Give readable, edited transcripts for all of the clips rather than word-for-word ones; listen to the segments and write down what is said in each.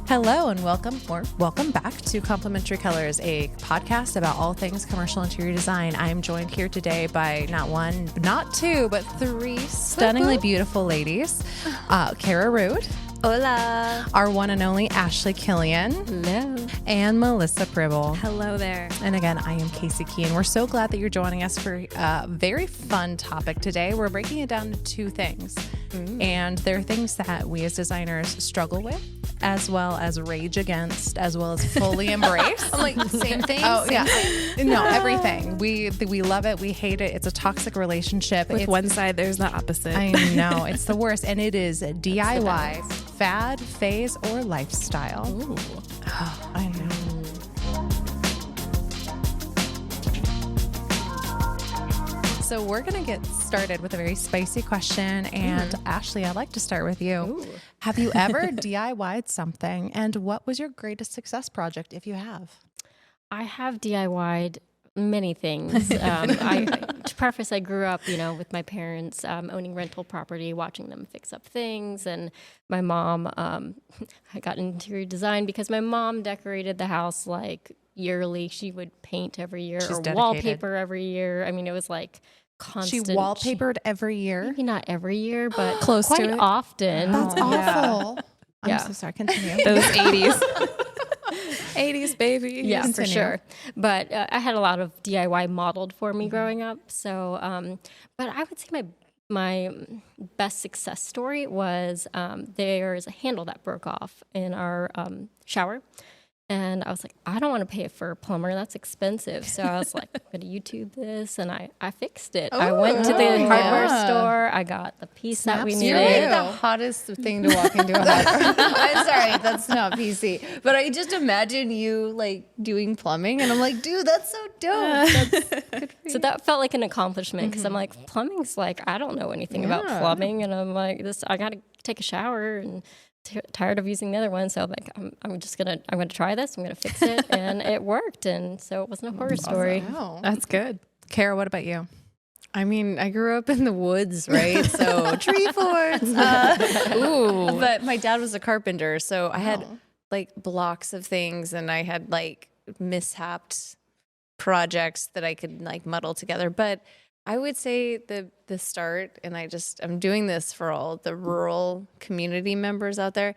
Hello and welcome back to Complementary Colors, a podcast about all things commercial interior design. I am joined here today by not one, not two, but three stunningly beautiful ladies. Cara Rude. Hola. Our one and only Ashley Killian. Hello. And Melissa Pribyl. Hello there. And again, I am Casey Key, and we're so glad that you're joining us for a very fun topic today. We're breaking it down to two things. And they're things that we as designers struggle with, as well as rage against, as well as fully embrace. I'm like, same thing? Oh, yeah. No, everything. We love it. We hate it. It's a toxic relationship. With one side, there's the opposite. I know. It's the worst. And it is DIY, fad, phase, or lifestyle. Ooh. Oh, I know. So we're going to get started with a very spicy question. And Ashley, I'd like to start with you. Ooh. Have you ever DIY'd something? And what was your greatest success project, if you have? I have DIY'd many things. To preface, I grew up, with my parents owning rental property, watching them fix up things. And my mom, I got interior design because my mom decorated the house like yearly. She would paint every year or wallpaper every year. I mean, it was like constant. She wallpapered every year? Maybe not every year, but Close quite to it. often. That's awful. Yeah. I'm so sorry. Continue. Those 80s. 80s, baby. Yeah, Continue. for sure. But I had a lot of DIY modeled for me growing up. So, but I would say my best success story was there's a handle that broke off in our shower. And I was like, I don't want to pay it for a plumber. That's expensive. So I was like, I'm going to YouTube this. And I fixed it. I went to the hardware store. I got the piece that we needed. You're like the hottest thing to walk into a hardware. I'm sorry, that's not PC. But I just imagine you like doing plumbing. And I'm like, dude, that's so dope. That's good for you. So that felt like an accomplishment because I'm like, plumbing's like, I don't know anything about plumbing. And I'm like, I got to take a shower and tired of using the other one, so like I'm gonna try this. I'm gonna fix it, and it worked, and so it wasn't a horror story. Wow. That's good. Cara, what about you? I mean, I grew up in the woods, right? So tree forts. Ooh. But my dad was a carpenter, so I had like blocks of things, and I had like mishapped projects that I could like muddle together. But I would say the start, and I'm doing this for all the rural community members out there.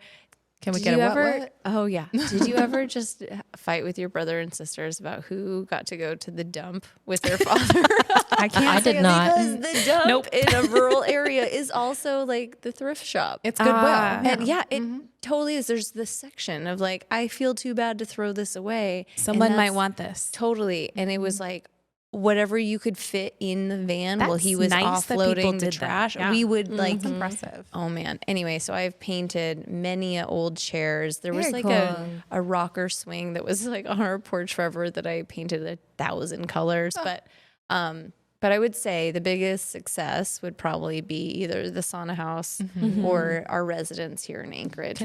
Can we get a what? Oh yeah. Did you ever just fight with your brother and sisters about who got to go to the dump with their father? I did not. Because the dump in a rural area is also like the thrift shop. It's Goodwill. And it totally is. There's this section of like, I feel too bad to throw this away. Someone might want this. Totally. And it was like, whatever you could fit in the van while he was nice that people offloading the did that. trash. Yeah. We would like Impressive. Oh man. Anyway, so I've painted many old chairs. There was Very like cool. a rocker swing that was like on our porch forever that I painted 1,000 colors. But I would say the biggest success would probably be either the sauna house or our residence here in Anchorage.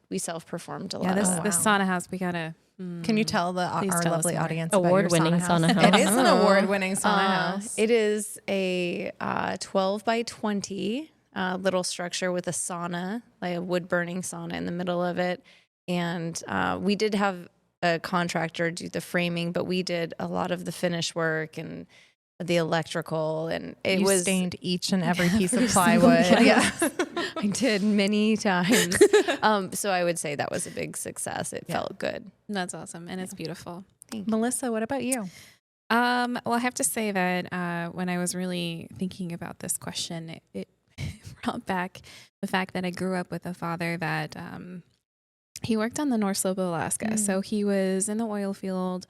We self-performed a lot. Yeah, this sauna house, we gotta. Can you tell our tell us lovely more. audience about your Award-winning sauna house. It is an award-winning sauna house. It is a 12 by 20 little structure with a sauna, like a wood-burning sauna in the middle of it. And we did have a contractor do the framing, but we did a lot of the finish work and the electrical. And it was stained each and every piece of plywood. Yeah, I did many times. So I would say that was a big success. It felt good. That's awesome, and it's beautiful. Melissa, what about you? Well, I have to say that when I was really thinking about this question, it brought back the fact that I grew up with a father that he worked on the North Slope of Alaska. So he was in the oil field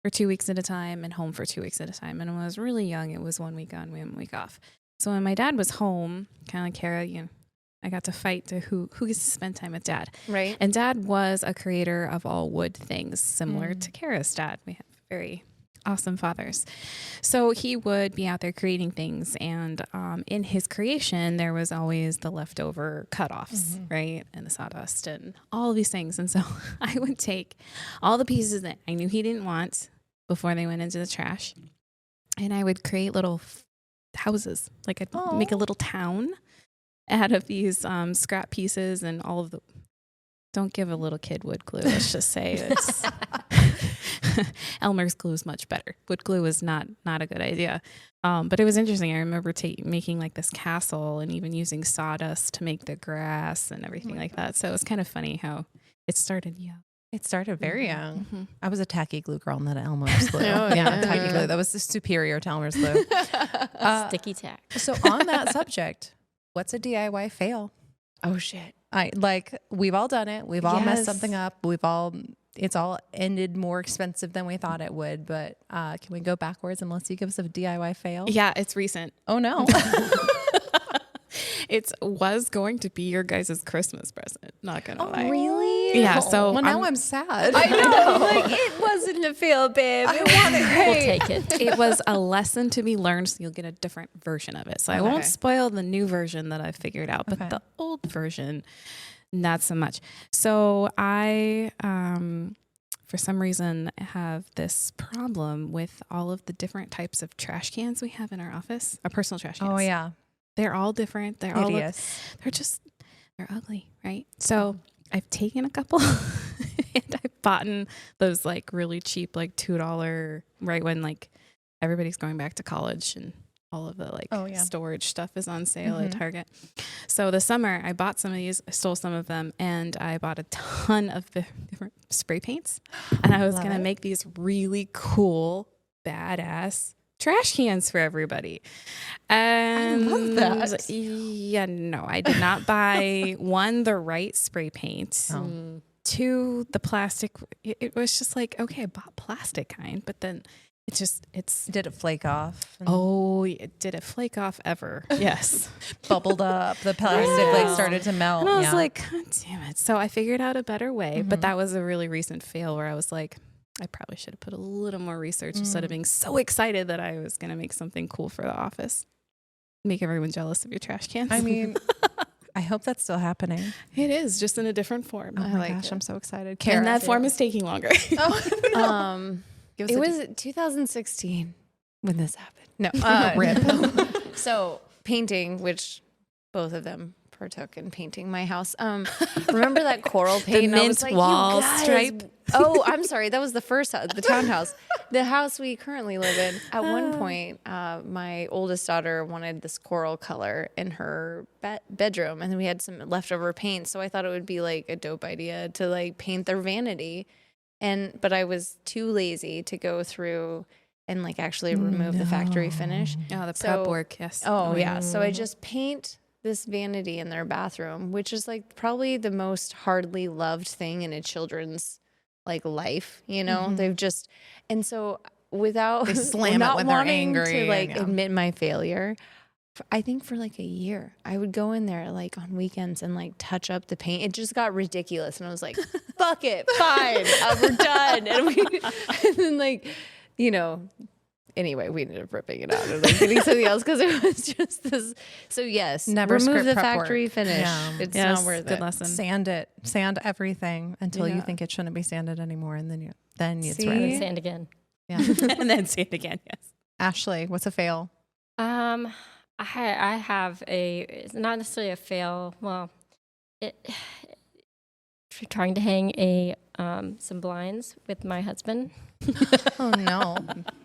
for 2 weeks at a time and home for 2 weeks at a time. And when I was really young, it was 1 week on, 1 week off. So when my dad was home, kind of like Cara, I got to fight to who gets to spend time with dad. Right. And dad was a creator of all wood things, similar to Cara's dad. We have very awesome fathers. So he would be out there creating things. And in his creation, there was always the leftover cutoffs, right? And the sawdust and all of these things. And so I would take all the pieces that I knew he didn't want before they went into the trash. And I would create little houses. Like I'd make a little town out of these scrap pieces and all of the don't give a little kid wood glue. Let's just say it's Elmer's glue is much better. Wood glue is not a good idea. But it was interesting. I remember making like this castle and even using sawdust to make the grass and everything like that. So it was kind of funny how it started young. It started very young. Mm-hmm. I was a tacky glue girl, not an Elmer's glue. Tacky glue. That was superior to Elmer's glue. Sticky tack. So on that subject, what's a DIY fail? Oh shit. We've all done it. We've all messed Yes. something up. It's all ended more expensive than we thought it would. But can we go backwards and let's give us a DIY fail? Yeah, it's recent. Oh no. It was going to be your guys' Christmas present. Not gonna lie. Really? Yeah. So Well, now I'm sad. I know. Like, it wasn't a fail, babe. It wasn't We'll great. take it. it was a lesson to be learned, so you'll get a different version of it. So I won't spoil the new version that I figured out, but the old version, not so much. So I, for some reason, have this problem with all of the different types of trash cans we have in our office, our personal trash cans. Oh yeah. They're all different. They're Hideous. they're ugly, right? So I've taken a couple and I've bought those like really cheap, like $2, right when like everybody's going back to college and all of the like storage stuff is on sale at Target. So this summer I bought some of these, I stole some of them, and I bought a ton of the different spray paints. And I was going to make these really cool, badass trash cans for everybody. And I love that. Yeah, no, I did not buy the right spray paint. Two, the plastic. It was just like, okay, I bought plastic kind, but then it's Did it flake off? did it flake off ever? Yes. Bubbled up. The plastic started to melt. And I was like, God damn it. So I figured out a better way, but that was a really recent fail where I was like, I probably should have put a little more research instead of being so excited that I was going to make something cool for the office. Make everyone jealous of your trash cans. I mean, I hope that's still happening. it is just in a different form. Oh my gosh, I'm so excited. And that form is taking longer. Give us It a was 2016 when this happened. No, rip. So painting, which both of them partook in painting my house. Remember that coral paint? And I was mint like, wall you guys- stripe? Oh, I'm sorry. That was the first house, the townhouse. The house we currently live in. At one point, my oldest daughter wanted this coral color in her bedroom, and then we had some leftover paint. So I thought it would be like a dope idea to like paint their vanity. But I was too lazy to go through and like actually remove the factory finish. Oh, the prep work, yes. Oh yeah. So I just paint this vanity in their bathroom, which is like probably the most hardly loved thing in a children's like life, you know? They've just, and so without They slam it not when they're wanting angry to like and, admit my failure, I think for like a year, I would go in there like on weekends and like touch up the paint. It just got ridiculous. And I was like, fuck it, fine, we're done. And then like, you know, anyway, we ended up ripping it out and like getting something else because it was just this. So yes, Never remove script the prep factory work. finish. Yeah. It's Yes, not worth good it. lesson. Sand everything until you Yeah. think it shouldn't be sanded anymore, and then it's See? ready. Sand again. Yeah. And then say it again, yes. Ashley, what's a fail? I have it's not necessarily a fail. Well, trying to hang some blinds with my husband. Oh no,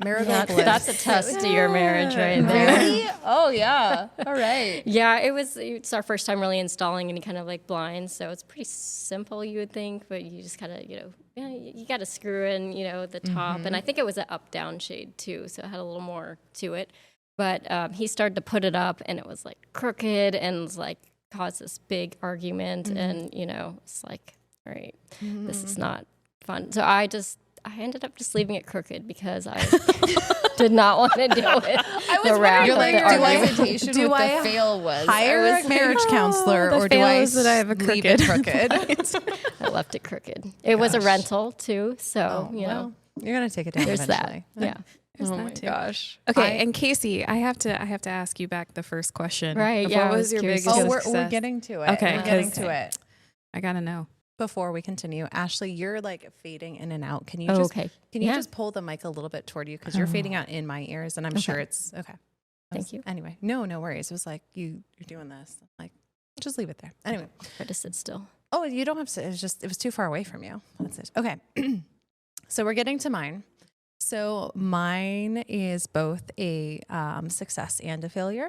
marital bliss. That's a test to your marriage right there. Really? Oh yeah. All right. Yeah, it's our first time really installing any kind of like blinds, so it's pretty simple, you would think, but you just kind of, you got to screw in, the top, and I think it was an up-down shade too, so it had a little more to it. But he started to put it up, and it was like crooked, and was like caused this big argument, and it's like, all right, this is not fun. So I ended up just leaving it crooked because I did not want to deal with the wrap. You're like, of the do I argument. hesitation do what I the fail was? hire I was a marriage counselor, the or do fail I is that I have a leave it crooked. I left it crooked. It was a rental too, so well, you're gonna take it down there's eventually. that. Yeah. Oh my gosh. Okay, and Casey, I have to ask you back the first question. Right, What yeah, I was was your curious biggest too. We're success? getting to it. Okay, we're getting 'cause- to it. I gotta know. Before we continue, Ashley, you're like fading in and out. Can you Oh, just okay. can you Yeah. just pull the mic a little bit toward you, because you're fading out in my ears, and I'm sure it's okay. Thank you. Anyway, no worries. It was like you're doing this. I'm like, just leave it there. Anyway, Try to sit still. Oh, you don't have to. It was too far away from you. That's it. Okay. So we're getting to mine. So mine is both a success and a failure.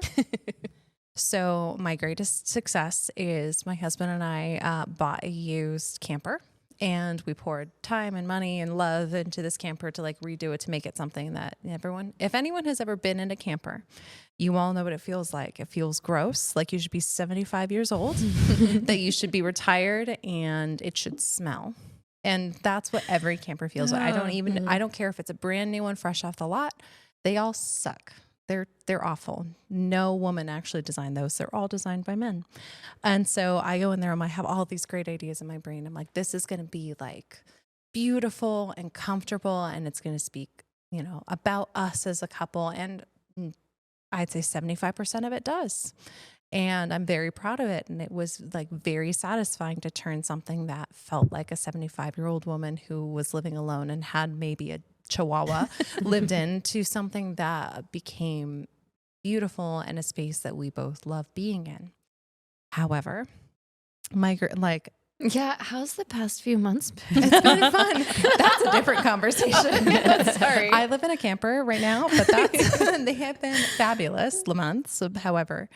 So my greatest success is my husband and I bought a used camper, and we poured time and money and love into this camper to like redo it to make it something that if anyone has ever been in a camper, you all know what it feels like. It feels gross, like you should be 75 years old, that you should be retired, and it should smell. And that's what every camper feels like. I don't care if it's a brand new one, fresh off the lot. They all suck. They're awful. No woman actually designed those. They're all designed by men. And so I go in there and I have all these great ideas in my brain. I'm like, this is going to be like beautiful and comfortable, and it's going to speak, about us as a couple. And I'd say 75% of it does. And I'm very proud of it. And it was like very satisfying to turn something that felt like a 75-year-old woman who was living alone and had maybe a Chihuahua lived into something that became beautiful and a space that we both love being in. However, how's the past few months been? It's been fun. That's a different conversation. Sorry. I live in a camper right now, but they have been fabulous months. However,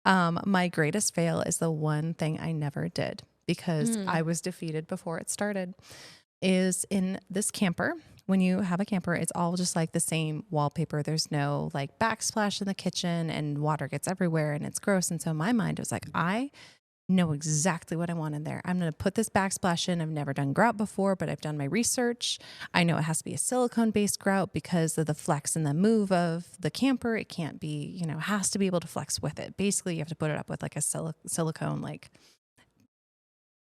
my greatest fail is the one thing I never did because I was defeated before it started, is in this camper. When you have a camper, it's all just like the same wallpaper. There's no like backsplash in the kitchen and water gets everywhere and it's gross. And so my mind was like, I know exactly what I want in there. I'm going to put this backsplash in. I've never done grout before, but I've done my research. I know it has to be a silicone-based grout because of the flex and the move of the camper. It can't be, has to be able to flex with it. Basically, you have to put it up with like a silicone, like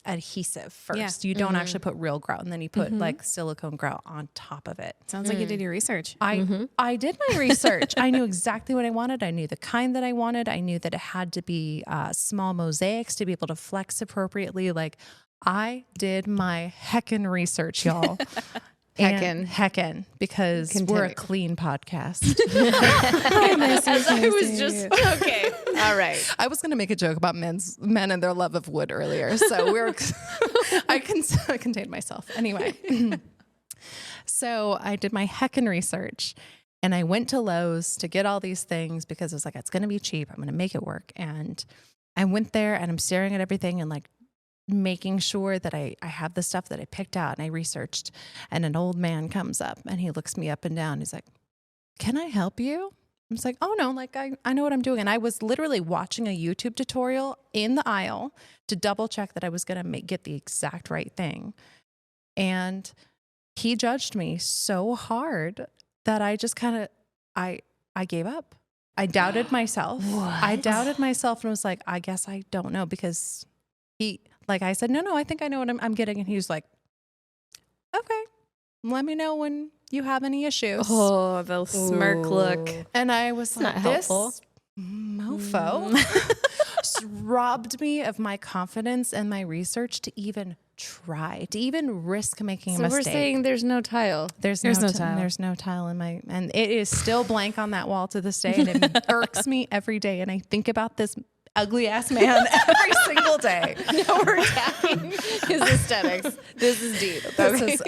adhesive first. You don't actually put real grout, and then you put like silicone grout on top of it. Sounds like you did your research. I did my research. I knew exactly what I wanted. I knew the kind that I wanted. I knew that it had to be small mosaics to be able to flex appropriately. Like I did my heckin' research, y'all. Heckin', because we're a clean podcast. I was just okay. All right. I was going to make a joke about men and their love of wood earlier, so I contained myself. Anyway, so I did my heckin' research, and I went to Lowe's to get all these things because I was like, it's going to be cheap. I'm going to make it work. And I went there, and I'm staring at everything and like making sure that I have the stuff that I picked out and I researched. And an old man comes up and he looks me up and down. He's like, can I help you? I'm just like, oh no, like I know what I'm doing. And I was literally watching a YouTube tutorial in the aisle to double check that I was going to get the exact right thing. And he judged me so hard that I just I gave up. I doubted myself. I doubted myself and was like, I guess I don't know, because I said, no, I think I know what I'm getting. And he was like, okay, let me know when you have any issues. Oh, the smirk look. And I was like, this mofo robbed me of my confidence and my research to even try, to even risk making a mistake. So we're saying there's no tile. There's no tile. There's no tile and it is still blank on that wall to this day. And it irks me every day. And I think about this ugly ass man every single day. No, we're attacking his aesthetics. This is deep.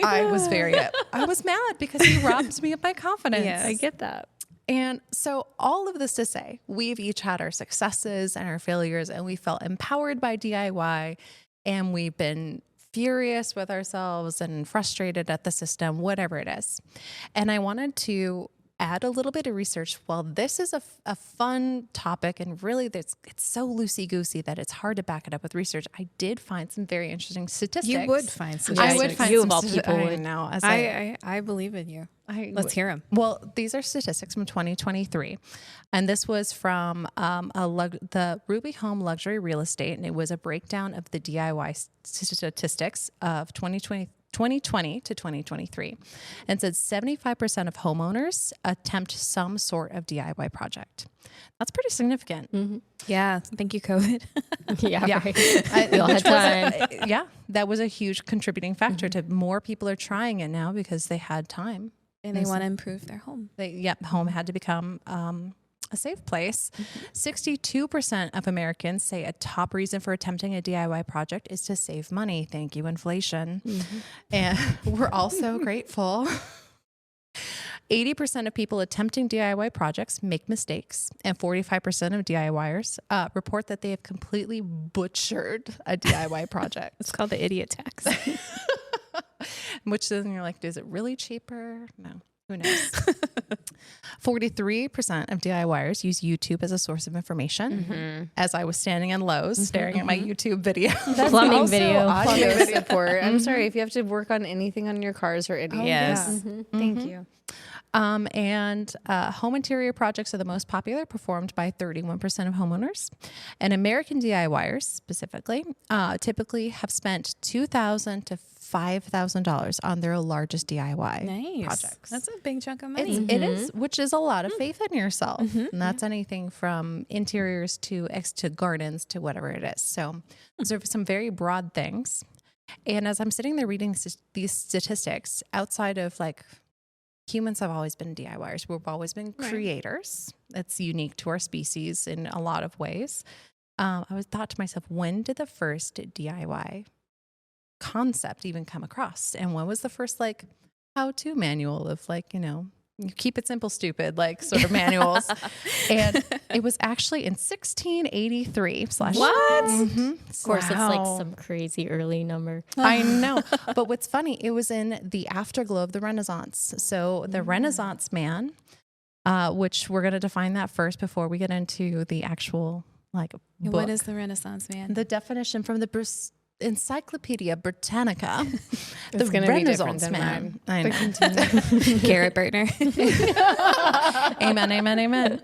I was mad because he robbed me of my confidence. Yeah, I get that. And so all of this to say, we've each had our successes and our failures, and we felt empowered by DIY, and we've been furious with ourselves and frustrated at the system, whatever it is. And I wanted to add a little bit of research. While this is a fun topic, and really it's so loosey-goosey that it's hard to back it up with research, I did find some very interesting statistics. You would find statistics. I would find you some of all people would. now. I believe in you. Let's hear them. Well, these are statistics from 2023. And this was from the Ruby Home Luxury Real Estate, and it was a breakdown of the DIY statistics of 2020 to 2023. And said 75% of homeowners attempt some sort of DIY project. That's pretty significant. Mm-hmm. Yeah. Thank you, COVID. Yeah. Right. We all had time. That was a huge contributing factor to more people are trying it now because they had time. And they want to improve their home. Home had to become a safe place. 62% of Americans say a top reason for attempting a DIY project is to save money. Thank you, inflation. And we're also grateful. 80% of people attempting DIY projects make mistakes, and 45% of DIYers report that they have completely butchered a DIY project. It's called the idiot tax. Which then you're like, is it really cheaper? No, who knows? 43% of DIYers use YouTube as a source of information. As I was standing in Lowe's staring at my YouTube video. That's Plumbing also video. audio support. I'm sorry if you have to work on anything on your cars or any. Yes. Thank you. And home interior projects are the most popular, performed by 31% of homeowners. And American DIYers specifically typically have spent $2,000 to $5,000 on their largest DIY Nice. projects. That's a big chunk of money. It is, which is a lot of faith in yourself. And that's anything from interiors to gardens to whatever it is. So those are some very broad things. And as I'm sitting there reading these statistics, outside of like, humans have always been DIYers. We've always been creators. That's unique to our species in a lot of ways. I thought to myself, when did the first DIY concept even come across? And when was the first like how-to manual of like, you keep it simple, stupid, like sort of manuals. And it was actually in 1683 / What? Of course, it's like some crazy early number. I know. But what's funny, it was in the afterglow of the Renaissance. So the Renaissance man, which we're going to define that first before we get into the actual like book. What is the Renaissance man? The definition from the Encyclopedia Britannica. It's going to be different than mine. I know. Garrett Bertner. Amen, amen, amen.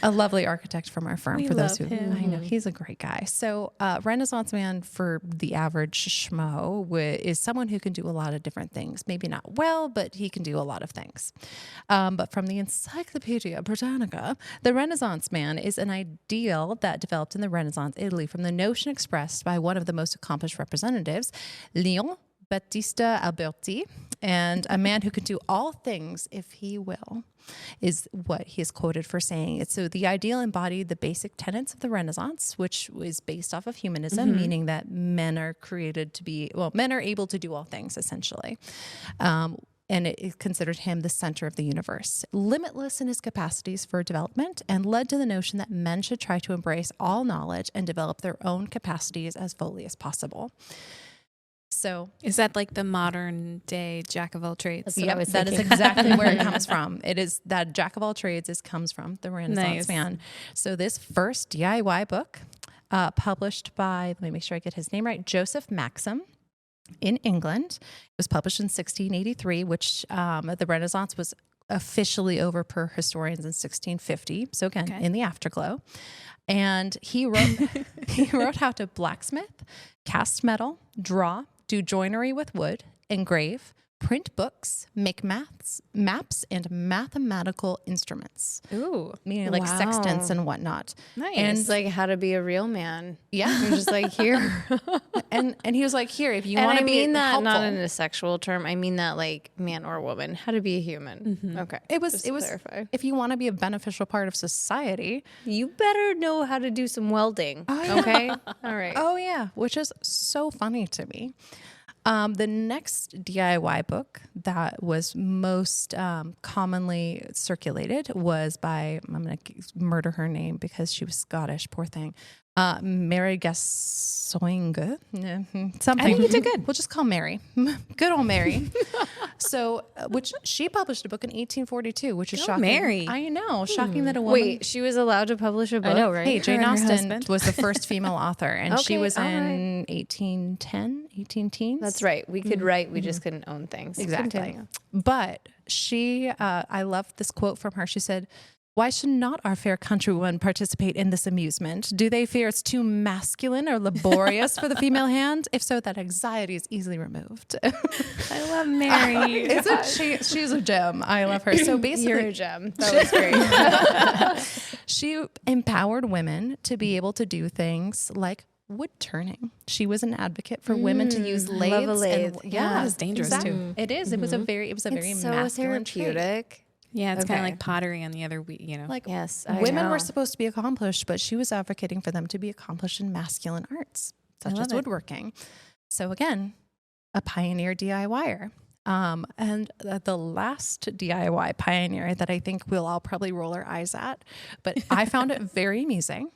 A lovely architect from our firm. We For those love who, him. I know he's a great guy. So, Renaissance man for the average schmo is someone who can do a lot of different things. Maybe not well, but he can do a lot of things. But from the Encyclopedia Britannica, the Renaissance man is an ideal that developed in the Renaissance Italy from the notion expressed by one of the most accomplished representatives, Leon Battista Alberti, and a man who can do all things if he will, is what he is quoted for saying. So the ideal embodied the basic tenets of the Renaissance, which was based off of humanism, meaning that men are able to do all things, essentially. And it considered him the center of the universe, limitless in his capacities for development, and led to the notion that men should try to embrace all knowledge and develop their own capacities as fully as possible. So Is that like the modern day jack of all trades? That's what I was that is thinking. exactly where it comes from. It is that jack of all trades comes from the Renaissance Nice. man. So this first DIY book, published by, let me make sure I get his name right, Joseph Maxim, in England. It was published in 1683, which the Renaissance was officially over per historians in 1650. So again, in the afterglow. And he wrote how to blacksmith, cast metal, draw, do joinery with wood, engrave, print books, make maps, and mathematical instruments. Ooh. Meaning like sextants and whatnot. Nice. And It's like how to be a real man. yeah. You're just like, here. and he was like, here, if you And want I to be mean that helpful. not in a sexual term. I mean that like man or woman. How to be a human. Okay. It was Just to clarify. if you want to be a beneficial part of society. You better know how to do some welding. Okay. All right. Oh yeah, which is so funny to me. The next DIY book that was most commonly circulated was by, I'm going to murder her name because she was Scottish, poor thing, Mary Gascoigne. Something. I think you did good. We'll just call Mary. Good old Mary. So, which she published a book in 1842, which is shocking. Mary. I know, shocking that a woman. Wait, she was allowed to publish a book? I know, right? Hey, Jane Her and her Austen husband. was the first female author, and she Okay, was all in 1810, 18 teens. That's right. We could write. We just couldn't own things. Exactly. Continue. But she, I love this quote from her. She said, "Why should not our fair countrywomen participate in this amusement? Do they fear it's too masculine or laborious for the female hand? If so, that anxiety is easily removed." I love Mary. She's a gem. I love her. So basically, You're a gem. That was great. she empowered women to be able to do things like wood turning. She was an advocate for women to use I love lathes. a lathe. And, yeah, It's dangerous, too. It is. It was a very It's so masculine trait. therapeutic. Yeah, it's kind of Okay. like pottery on the other, Like Yes, I women know. were supposed to be accomplished, but she was advocating for them to be accomplished in masculine arts, such love as it. woodworking. So again, a pioneer DIYer. And the last DIY pioneer that I think we'll all probably roll our eyes at, but I found it very amusing.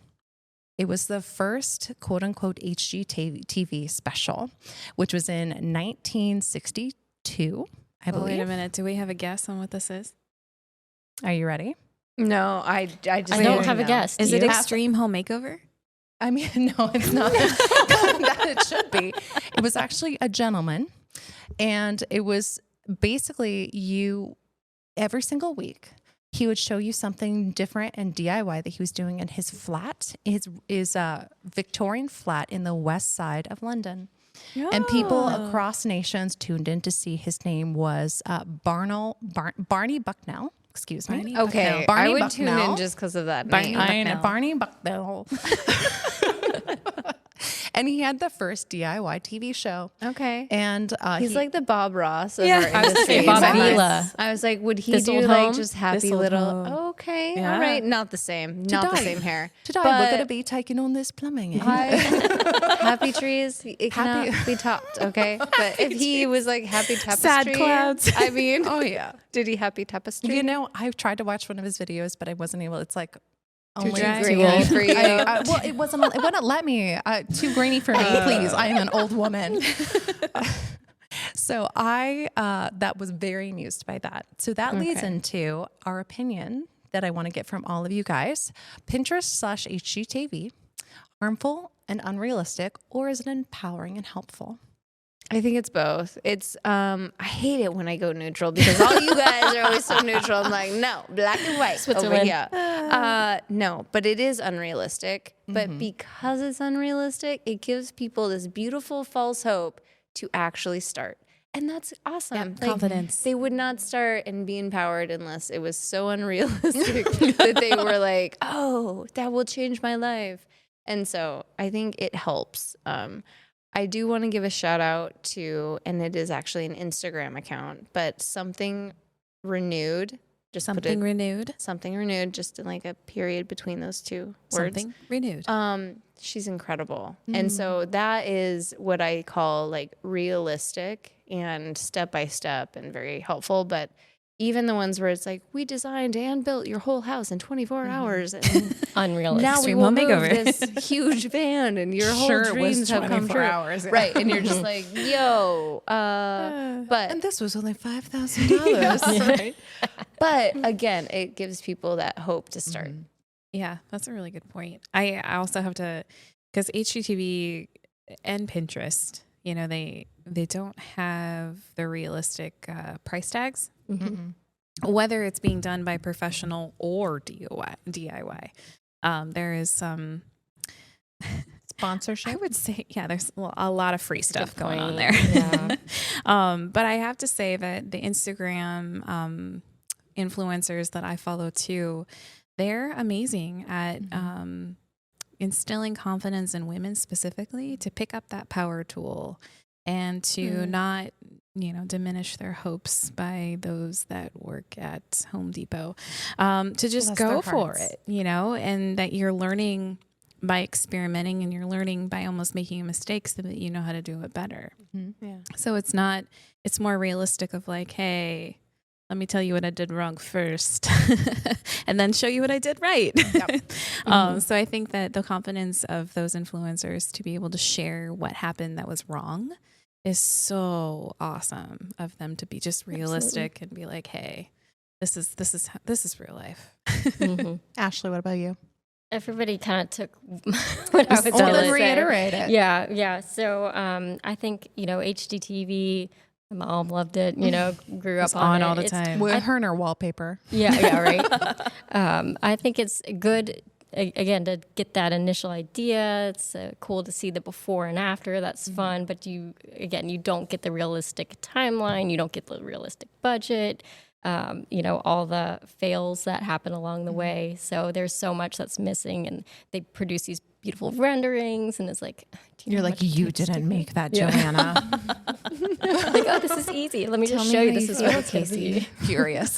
It was the first quote unquote HGTV special, which was in 1962, I Oh, believe. wait a minute. Do we have a guess on what this is? Are you ready? No, I just I don't didn't have a know. guess. Is Do it you? Extreme Home Makeover? I mean, no, it's not. That it should be. It was actually a gentleman, and it was basically every single week. He would show you something different and DIY that he was doing in his flat, his Victorian flat in the west side of London. And people across nations tuned in to see. His name was Barney Bucknell. Excuse me. Barney Okay, Bucknell. Barney I would Bucknell. tune in just because of that Barney name. I know, Bucknell. Barney Bucknell. And he had the first DIY TV show. Okay. And He's like the Bob Ross of Yeah, our I was industry. say Bob But Vila. I was like, would he This do Old like Home? just happy This Old little? Home. Okay, Yeah. all right, not the same, not the Today. same hair. Today But we're going to be taking on this plumbing. happy trees, it Happy- cannot be topped. Okay, but if he was like happy tapestry, Sad clouds. I mean, Oh, yeah. did he happy tapestry? You know, I've tried to watch one of his videos, but I wasn't able. It's like only dry? Too grainy for you. Well, it wouldn't let me. Too grainy for me, please. I am an old woman. So that was very amused by that. So that leads Okay. into our opinion that I want to get from all of you guys. Pinterest/HGTV, harmful and unrealistic, or is it empowering and helpful? I think it's both. It's I hate it when I go neutral because all you guys are always so neutral. I'm like, no, black and white over Switzerland. here. No, but it is unrealistic. But because it's unrealistic, it gives people this beautiful false hope to actually start. And that's awesome. Yeah, confidence. They would not start and be empowered unless it was so unrealistic that they were like, oh, that will change my life. And so I think it helps. I do want to give a shout out to, and it is actually an Instagram account, but Something Renewed. Just put Something it, renewed. Something Renewed, just in like a period between those two words. Something renewed. She's incredible. And so that is what I call like realistic and step by step and very helpful. But even the ones where it's like, we designed and built your whole house in 24 hours. And Unrealistic. now we Extreme will home move makeover. this huge van and your whole Sure, it was dreams have come 24 true. hours, yeah. Right. And you're just like, yo, but And this was only $5,000. but again, it gives people that hope to start. Yeah, that's a really good point. I also have to, because HGTV and Pinterest, they don't have the realistic price tags, whether it's being done by professional or DIY. There is some Sponsorship. I would say, yeah, there's a lot of free stuff going on there. Yeah. But I have to say that the Instagram influencers that I follow too, they're amazing at instilling confidence in women specifically to pick up that power tool and to not, diminish their hopes by those that work at Home Depot, to just Bless go their for hearts. it, and that you're learning by experimenting and you're learning by almost making mistakes so that you know how to do it better. Yeah. So it's more realistic of like, hey, let me tell you what I did wrong first and then show you what I did right. So I think that the confidence of those influencers to be able to share what happened that was wrong is so awesome of them to be just realistic and be like, hey, this is real life. Ashley, what about you? Everybody kind of took what I was Well, going then to say. reiterate it. Yeah. So I think, HGTV, my mom loved it, grew up on it. all the It's- time. With her and her wallpaper. Yeah, right. I think it's good, again, to get that initial idea. It's cool to see the before and after. That's fun. But you don't get the realistic timeline. You don't get the realistic budget. All the fails that happen along the way. So there's so much that's missing, and they produce these beautiful renderings, and it's like, You're like, you didn't make that, Joanna. like, oh, this is easy. Let me just show you. This is what it's Casey. Curious.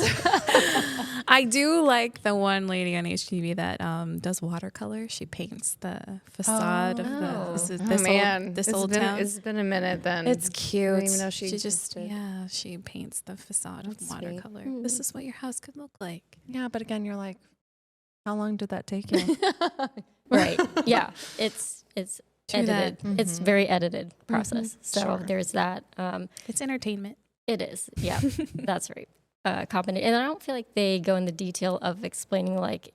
I do like the one lady on HTV that does watercolor. She paints the facade of this old town. It's been a minute then. It's cute. I didn't even know she just she paints the facade of watercolor. This is what your house could look like. Yeah, but again, you're like, how long did that take you? Right. Yeah. It's edited. that. It's very edited process. So Sure. there's that. It's entertainment. It is. Yeah, that's right. Competent. And I don't feel like they go in the detail of explaining, like,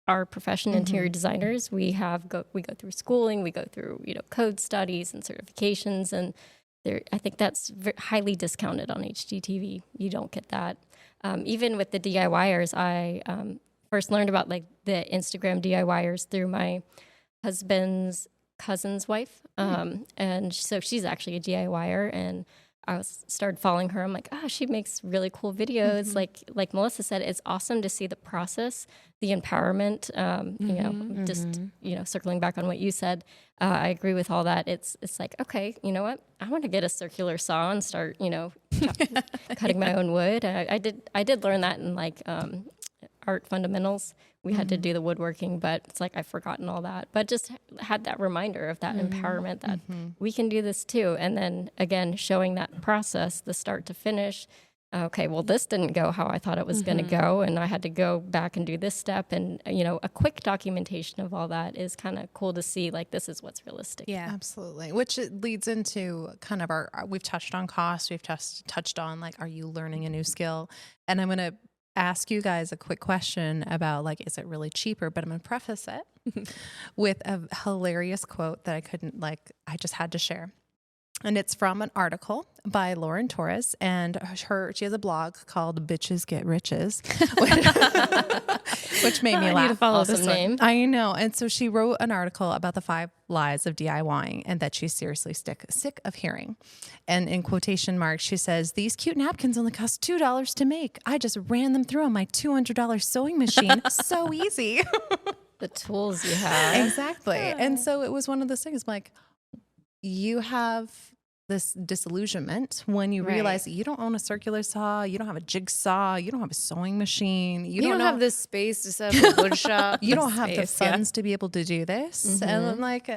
our profession, interior designers. We go through schooling, we go through, code studies and certifications. And I think that's highly discounted on HGTV. You don't get that. Even with the DIYers, I first learned about like the Instagram DIYers through my husband's cousin's wife. And so she's actually a DIYer, and I started following her. I'm like, she makes really cool videos. Like Melissa said, it's awesome to see the process, the empowerment, circling back on what you said. I agree with all that. It's like, okay, you know what? I want to get a circular saw and start, cutting my own wood. I did learn that in like art fundamentals. We had to do the woodworking, but it's like I've forgotten all that. But just had that reminder of that empowerment that we can do this too. And then again, showing that process, the start to finish. Okay, well, this didn't go how I thought it was going to go, and I had to go back and do this step. And a quick documentation of all that is kind of cool to see. Like, this is what's realistic. Yeah, absolutely. Which leads into kind of we've touched on cost. We've touched on like, are you learning a new skill? And I'm going to ask you guys a quick question about like, is it really cheaper? But I'm going to preface it with a hilarious quote that I just had to share. And it's from an article by Lauren Torres, and she has a blog called Bitches Get Riches, which made me laugh. I need to follow Awesome this name. I know. And so she wrote an article about the 5 lies of DIYing and that she's seriously sick of hearing. And in quotation marks, she says, "These cute napkins only cost $2 to make. I just ran them through on my $200 sewing machine. So easy." The tools you have. Exactly. And so it was one of those things like, you have this disillusionment when you realize that you don't own a circular saw, you don't have a jigsaw, you don't have a sewing machine, you don't have this space to set up a wood shop. You don't have the funds to be able to do this. And I'm like,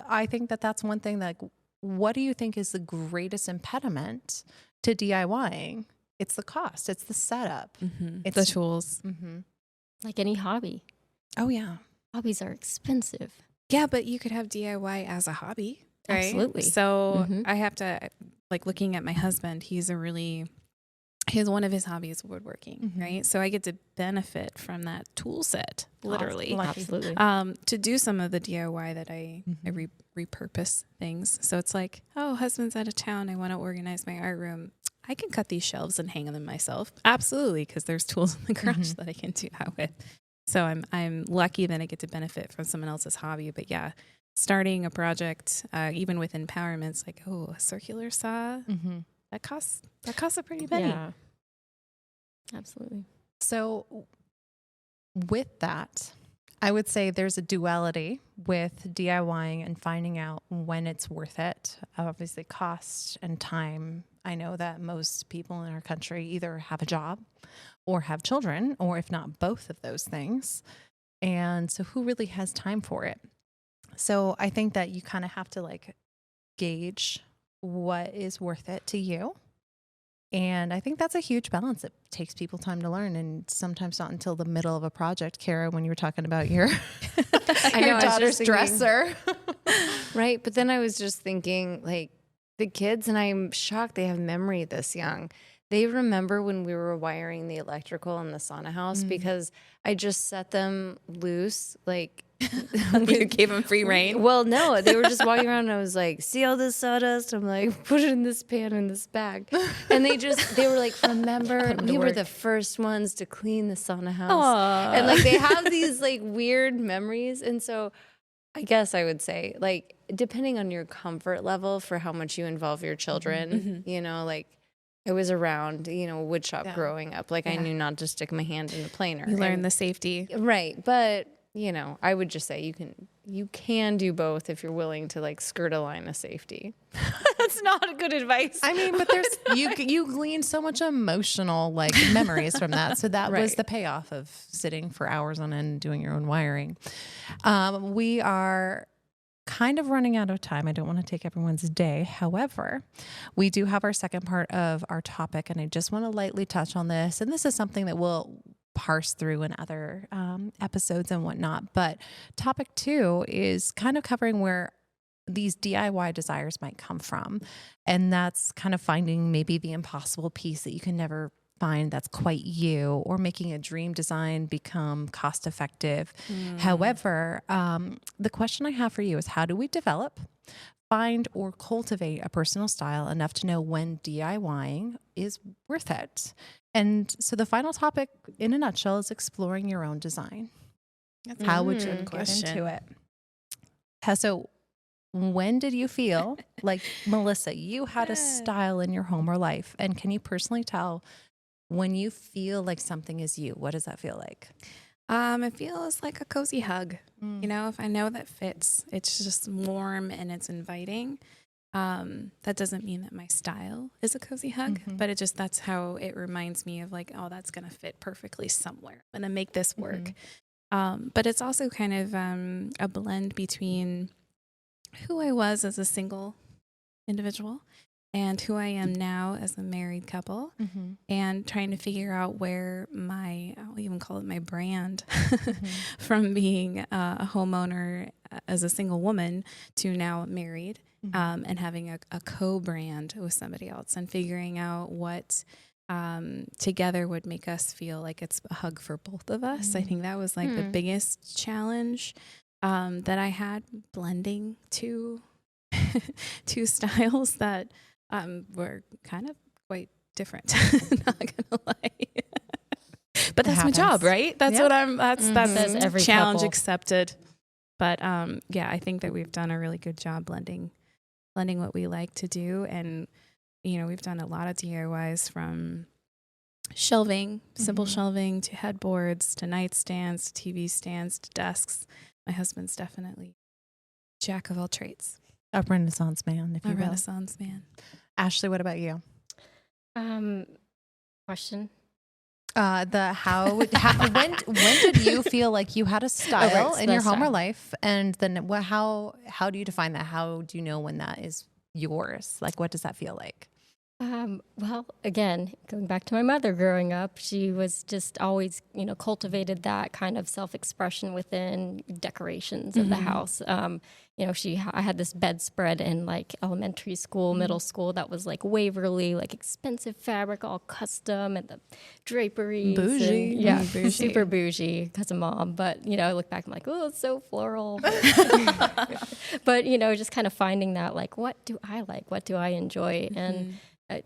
I think that's one thing that, what do you think is the greatest impediment to DIYing? It's the cost. It's the setup. It's the tools. Like any hobby. Oh, yeah. Hobbies are expensive. Yeah, but you could have DIY as a hobby. Right? Absolutely. So I have to, like, looking at my husband, one of his hobbies woodworking, right? So I get to benefit from that tool set, literally. Absolutely. To do some of the DIY that I repurpose things. So it's like, oh, husband's out of town. I want to organize my art room. I can cut these shelves and hang them myself. Absolutely, because there's tools in the garage that I can do that with. So I'm lucky that I get to benefit from someone else's hobby. But yeah, starting a project, even with empowerment, it's like, oh, a circular saw, that costs a pretty penny. Yeah, absolutely. So with that, I would say there's a duality with DIYing and finding out when it's worth it. Obviously, cost and time. I know that most people in our country either have a job or have children, or if not both of those things. And so who really has time for it? So I think that you kind of have to like gauge what is worth it to you. And I think that's a huge balance. It takes people time to learn, and sometimes not until the middle of a project. Cara, when you were talking about your, your daughter's dresser. Right. But then I was just thinking, like, the kids, and I'm shocked they have memory this young. They remember when we were wiring the electrical in the sauna house because I just set them loose, like, You gave them free reign? Well, no, they were just walking around and I was like, see all this sawdust? I'm like, put it in this pan in this bag. And they were like, remember, we were the first ones to clean the sauna house. Aww. And like, they have these like weird memories. And so I guess I would say, like, depending on your comfort level for how much you involve your children, you know, like, I was around, you know, wood shop growing up. Like, I knew not to stick my hand in the planer. You learn the safety. Right. But I would just say you can do both if you're willing to like skirt a line of safety. That's not good advice. I mean, but there's you glean so much emotional like memories from that. So that was the payoff of sitting for hours on end doing your own wiring. We are kind of running out of time. I don't want to take everyone's day. However, we do have our second part of our topic, and I just want to lightly touch on this. And this is something that we'll parse through in other episodes and whatnot. But topic 2 is kind of covering where these DIY desires might come from. And that's kind of finding maybe the impossible piece that you can never find that's quite you, or making a dream design become cost effective. However, the question I have for you is, how do we develop, find, or cultivate a personal style enough to know when DIYing is worth it? And so the final topic in a nutshell is exploring your own design. How would you get into it? So when did you feel like, Melissa, you had a style in your home or life? And can you personally tell when you feel like something is you? What does that feel like? It feels like a cozy hug. If I know that fits, it's just warm and it's inviting. That doesn't mean that my style is a cozy hug, but that's how it reminds me of like, oh, that's going to fit perfectly somewhere. I'm going to make this work. But it's also kind of a blend between who I was as a single individual and who I am now as a married couple, and trying to figure out where I'll even call it my brand, from being a homeowner as a single woman to now married, and having a co-brand with somebody else, and figuring out what together would make us feel like it's a hug for both of us. I think that was like the biggest challenge that I had, blending two styles that were kind of quite different. Not gonna lie, but that's my job, right? That's what that's every challenge couple. accepted. But I think that we've done a really good job blending what we like to do, and we've done a lot of DIYs, from shelving, simple shelving, to headboards, to nightstands, to TV stands, to desks. My husband's definitely jack of all trades. A Renaissance man, if you will. Renaissance man. Ashley, what about you? Question. When did you feel like you had a style in your home or life? And then how do you define that? How do you know when that is yours? Like, what does that feel like? Well, again, going back to my mother growing up, she was just always, cultivated that kind of self-expression within decorations of the house. I had this bedspread in like elementary school, middle school, that was like Waverly, like expensive fabric, all custom, and the draperies. Bougie. Bougie. Super bougie because of mom. But, I look back, I'm like, oh, it's so floral. But, just kind of finding that, like, what do I like? What do I enjoy? And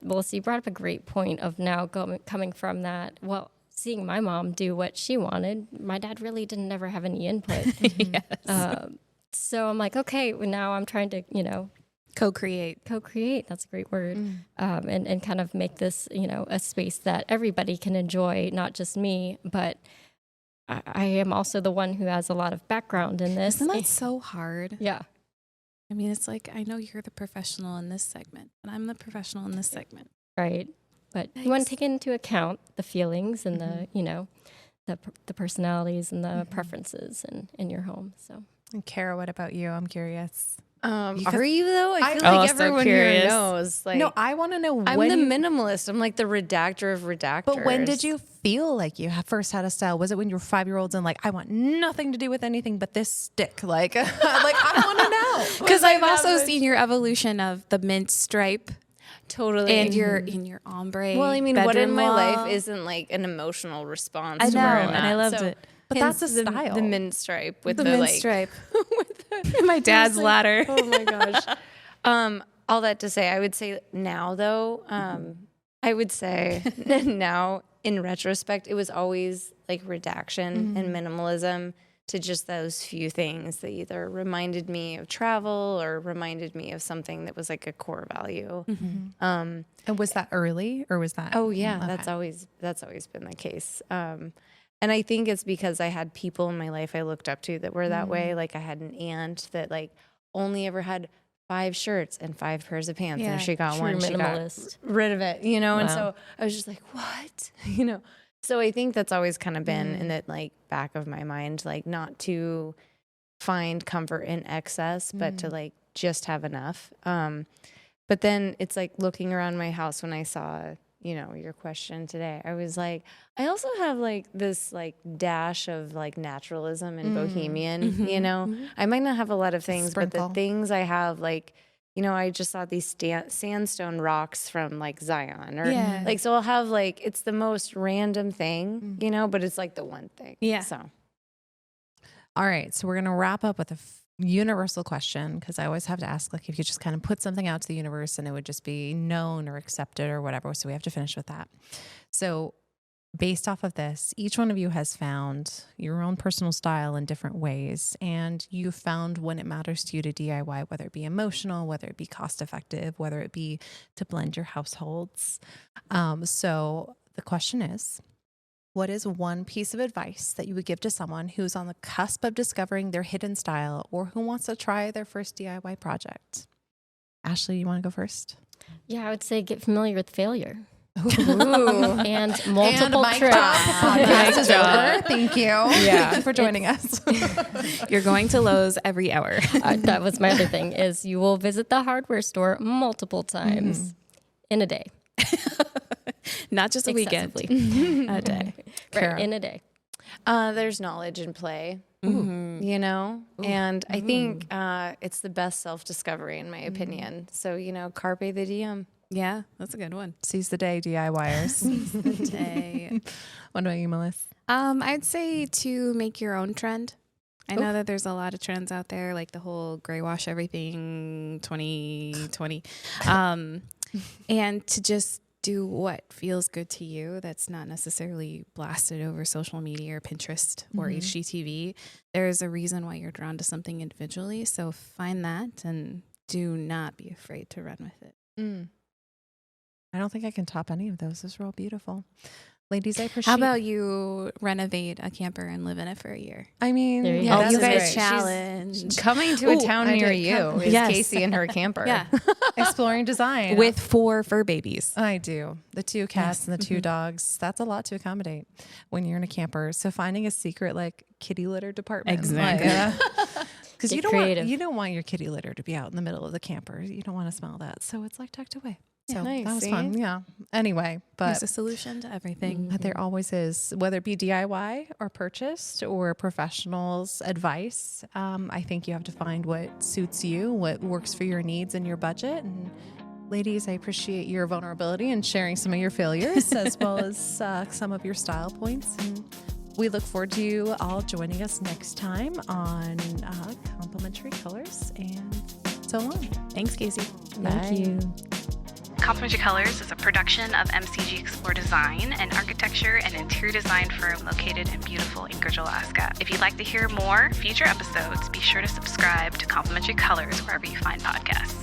Melissa, you brought up a great point of now coming from that. Well, seeing my mom do what she wanted, my dad really didn't ever have any input. Yes. So I'm like, okay, well, now I'm trying to, Co-create. That's a great word. And kind of make this, a space that everybody can enjoy, not just me, but I am also the one who has a lot of background in this. Isn't that so hard? Yeah. I mean, it's like, I know you're the professional in this segment, and I'm the professional in this segment. Right. But you want to take into account the feelings and the personalities and the preferences in your home. So. And Cara, what about you? I'm curious. Are you though? I feel I'm like also everyone here curious. knows. Like, No, I want to know I'm when the minimalist. I'm like the redactor of redactors. But when did you feel like you first had a style? Was it when you were 5-year-olds and like, I want nothing to do with anything but this stick? Like, I want to know. Because I've also seen your evolution of the mint stripe. Totally. And your ombre. Well, I mean, what in bedroom my wall. life isn't like an emotional response I to know, where I'm and at. I loved So, it. But hence that's a style. The mint stripe with The the mint like, stripe. My dad's ladder. Oh my gosh. All that to say, I would say now though, I would say now in retrospect, it was always like redaction and minimalism to just those few things that either reminded me of travel or reminded me of something that was like a core value. And was that early or was that? Oh yeah, Okay. that's always been the case. And I think it's because I had people in my life I looked up to that were that way. Like I had an aunt that like only ever had 5 shirts and 5 pairs of pants. And if she got one, she got rid of it, you know? Wow. And so I was just like, what? You know? So I think that's always kind of been in that like back of my mind, like not to find comfort in excess, but to like just have enough. But then it's like looking around my house when I saw, you know, your question today, I was like, I also have like this like dash of like naturalism and bohemian, you know, I might not have a lot of things, but the things I have, like, you know, I just saw these sandstone rocks from like Zion or like, so I'll have like, it's the most random thing, you know, but it's like the one thing. Yeah. So. All right. So we're going to wrap up with a universal question, because I always have to ask, like, if you just kind of put something out to the universe and it would just be known or accepted or whatever. So we have to finish with that. So based off of this, each one of you has found your own personal style in different ways. And you found when it matters to you to DIY, whether it be emotional, whether it be cost effective, whether it be to blend your households. So the question is, what is one piece of advice that you would give to someone who's on the cusp of discovering their hidden style or who wants to try their first DIY project? Ashley, you want to go first? Yeah, I would say get familiar with failure. Ooh. And multiple trips. Podcast is over. Thank you. Yeah. For joining us. You're going to Lowe's every hour. That was my other thing, is you will visit the hardware store multiple times in a day. Not just a weekend, a day. Right, in a day. There's knowledge in play, you know, and I think it's the best self-discovery in my opinion. So, you know, carpe the diem. Yeah, that's a good one. Seize the day, DIYers. Seize the day. What about you, Melissa? I'd say to make your own trend. I know that there's a lot of trends out there, like the whole gray wash everything 2020, and to just do what feels good to you. That's not necessarily blasted over social media or Pinterest or HGTV. There's a reason why you're drawn to something individually. So find that and do not be afraid to run with it. I don't think I can top any of those. Those are all beautiful. Ladies, I appreciate. How about you renovate a camper and live in it for a year? I mean, there you yeah, go. that's You guys great. challenge. Coming to a town near you is Yes. Casey and her camper. Yeah. Exploring design. With 4 fur babies. I do. The 2 cats and the 2 dogs. That's a lot to accommodate when you're in a camper. So finding a secret like kitty litter department. Exactly. Because Get you creative. don't want your kitty litter to be out in the middle of the camper. You don't want to smell that. So it's like tucked away. So nice, that was fun. Yeah. Anyway, but There's a solution to everything. there always is, whether it be DIY or purchased or professionals' advice. I think you have to find what suits you, what works for your needs and your budget. And ladies, I appreciate your vulnerability and sharing some of your failures as well as some of your style points. And we look forward to you all joining us next time on Complimentary Colors. And so long. Thanks, Casey. Thank you. Complimentary Colors is a production of MCG Explore Design, an architecture and interior design firm located in beautiful Anchorage, Alaska. If you'd like to hear more future episodes, be sure to subscribe to Complimentary Colors wherever you find podcasts.